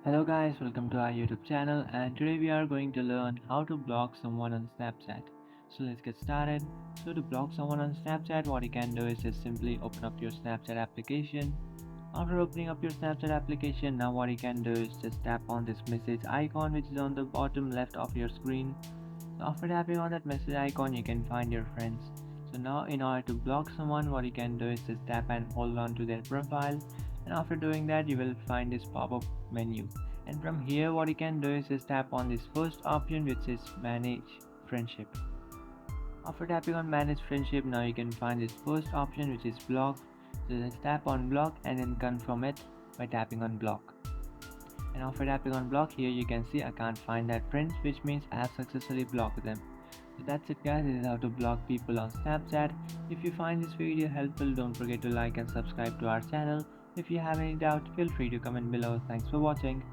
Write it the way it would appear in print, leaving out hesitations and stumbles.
Hello guys, welcome to our YouTube channel, and today we are going to learn how to block someone on Snapchat. So let's get started. So to block someone on Snapchat, what you can do is just simply open up your Snapchat application. After opening up your Snapchat application, now what you can do is just tap on this message icon which is on the bottom left of your screen. So after tapping on that message icon, you can find your friends. So now in order to block someone, what you can do is just tap and hold on to their profile, and after doing that you will find this pop-up menu, and from here what you can do is just tap on this first option which is manage friendship. After tapping on manage friendship, now you can find this first option which is block. So just tap on block and then confirm it by tapping on block. And after tapping on block, here you can see I can't find that friends, which means I have successfully blocked them. So that's it guys, this is how to block people on Snapchat. If you find this video helpful, don't forget to like and subscribe to our channel. If you have any doubt, feel free to comment below. Thanks for watching.